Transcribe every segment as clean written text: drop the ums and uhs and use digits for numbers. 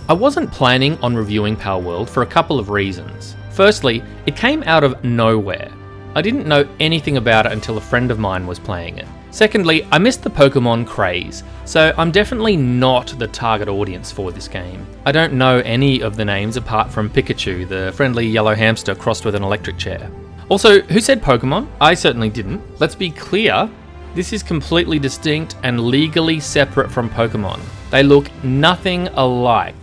I wasn't planning on reviewing Palworld for a couple of reasons. Firstly, it came out of nowhere. I didn't know anything about it until a friend of mine was playing it. Secondly, I missed the Pokemon craze, so I'm definitely not the target audience for this game. I don't know any of the names apart from Pikachu, the friendly yellow hamster crossed with an electric chair. Also, who said Pokemon? I certainly didn't. Let's be clear, this is completely distinct and legally separate from Pokemon. They look nothing alike.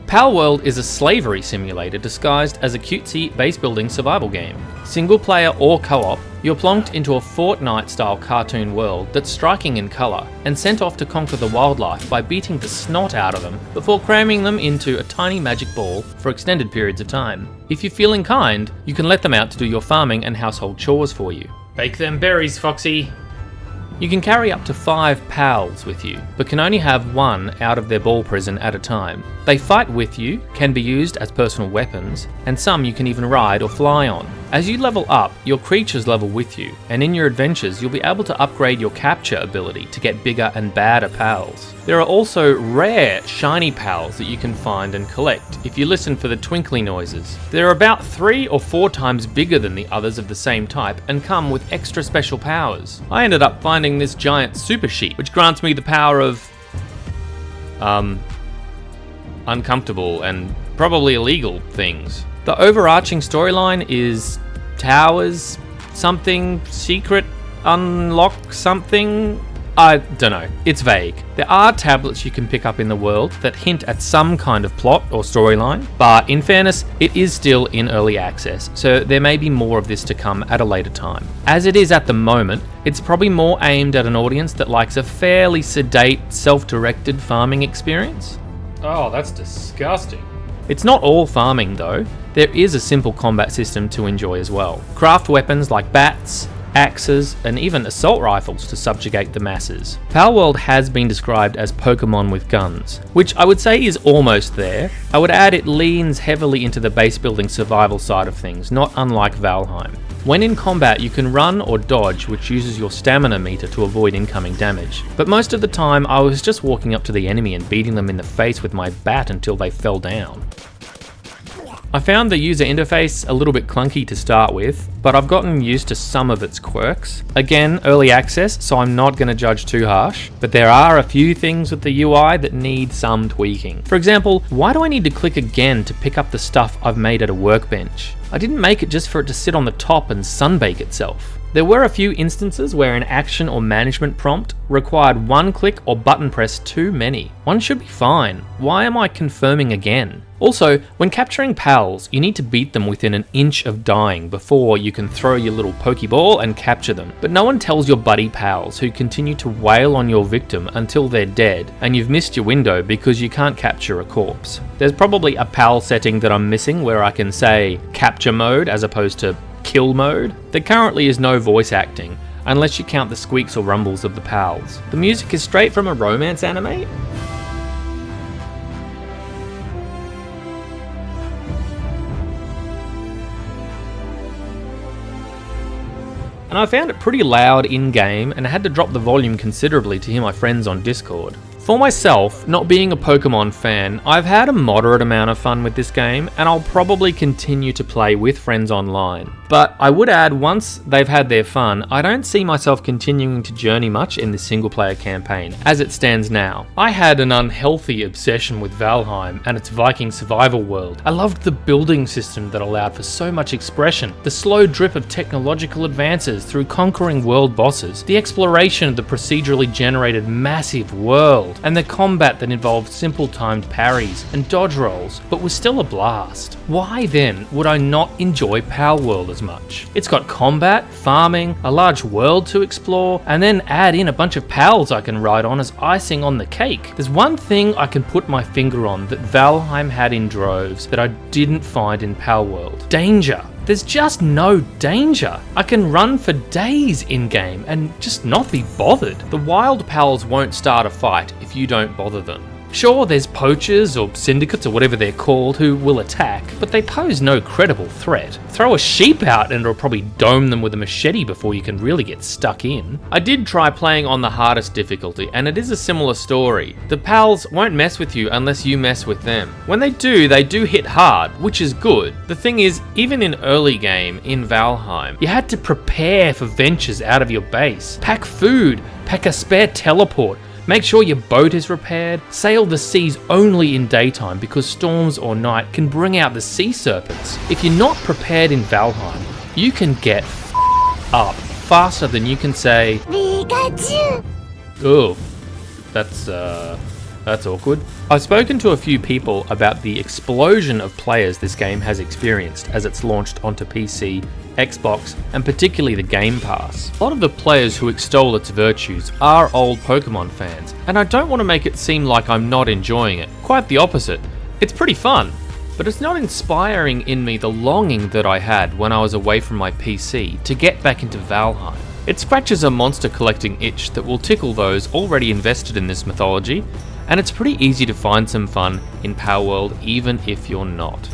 Palworld is a slavery simulator disguised as a cutesy base-building survival game. Single player or co-op, you're plonked into a Fortnite-style cartoon world that's striking in colour, and sent off to conquer the wildlife by beating the snot out of them before cramming them into a tiny magic ball for extended periods of time. If you're feeling kind, you can let them out to do your farming and household chores for you. Bake them berries, Foxy! You can carry up to 5 pals with you, but can only have one out of their ball prison at a time. They fight with you, can be used as personal weapons, and some you can even ride or fly on. As you level up, your creatures level with you, and in your adventures you'll be able to upgrade your capture ability to get bigger and badder pals. There are also rare, shiny pals that you can find and collect if you listen for the twinkly noises. They're about 3 or 4 times bigger than the others of the same type and come with extra special powers. I ended up finding this giant super sheep, which grants me the power of uncomfortable and probably illegal things. The overarching storyline is towers, something, secret, unlock something. I don't know, it's vague. There are tablets you can pick up in the world that hint at some kind of plot or storyline, but in fairness, it is still in early access, so there may be more of this to come at a later time. As it is at the moment, it's probably more aimed at an audience that likes a fairly sedate, self-directed farming experience. Oh, that's disgusting. It's not all farming though. There is a simple combat system to enjoy as well. Craft weapons like bats, axes, and even assault rifles to subjugate the masses. Palworld has been described as Pokemon with guns, which I would say is almost there. I would add it leans heavily into the base building survival side of things, not unlike Valheim. When in combat, you can run or dodge, which uses your stamina meter to avoid incoming damage. But most of the time, I was just walking up to the enemy and beating them in the face with my bat until they fell down. I found the user interface a little bit clunky to start with, but I've gotten used to some of its quirks. Again, early access, so I'm not going to judge too harsh, but there are a few things with the UI that need some tweaking. For example, why do I need to click again to pick up the stuff I've made at a workbench? I didn't make it just for it to sit on the top and sunbake itself. There were a few instances where an action or management prompt required one click or button press too many. One should be fine. Why am I confirming again? Also, when capturing pals, you need to beat them within an inch of dying before you can throw your little Pokeball and capture them. But no one tells your buddy pals who continue to wail on your victim until they're dead and you've missed your window because you can't capture a corpse. There's probably a pal setting that I'm missing where I can say capture mode as opposed to kill mode. There currently is no voice acting, unless you count the squeaks or rumbles of the pals. The music is straight from a romance anime. And I found it pretty loud in-game and I had to drop the volume considerably to hear my friends on Discord. For myself, not being a Pokemon fan, I've had a moderate amount of fun with this game and I'll probably continue to play with friends online. But I would add, once they've had their fun, I don't see myself continuing to journey much in the single player campaign, as it stands now. I had an unhealthy obsession with Valheim and its Viking survival world. I loved the building system that allowed for so much expression, the slow drip of technological advances through conquering world bosses, the exploration of the procedurally generated massive world, and the combat that involved simple timed parries and dodge rolls, but was still a blast. Why then would I not enjoy Palworld as much? It's got combat, farming, a large world to explore, and then add in a bunch of pals I can ride on as icing on the cake. There's one thing I can put my finger on that Valheim had in droves that I didn't find in Palworld. Danger. There's just no danger. I can run for days in-game and just not be bothered. The wild pals won't start a fight if you don't bother them. Sure, there's poachers or syndicates or whatever they're called who will attack, but they pose no credible threat. Throw a sheep out and it'll probably dome them with a machete before you can really get stuck in. I did try playing on the hardest difficulty, and it is a similar story. The pals won't mess with you unless you mess with them. When they do hit hard, which is good. The thing is, even in early game in Valheim, you had to prepare for ventures out of your base. Pack food, pack a spare teleport, make sure your boat is repaired, sail the seas only in daytime because storms or night can bring out the sea serpents. If you're not prepared in Valheim, you can get up faster than you can say Pikachu. Oh, that's awkward. I've spoken to a few people about the explosion of players this game has experienced as it's launched onto PC, Xbox, and particularly the Game Pass. A lot of the players who extol its virtues are old Pokemon fans, and I don't want to make it seem like I'm not enjoying it. Quite the opposite. It's pretty fun, but it's not inspiring in me the longing that I had when I was away from my PC to get back into Valheim. It scratches a monster collecting itch that will tickle those already invested in this mythology, and it's pretty easy to find some fun in Palworld even if you're not.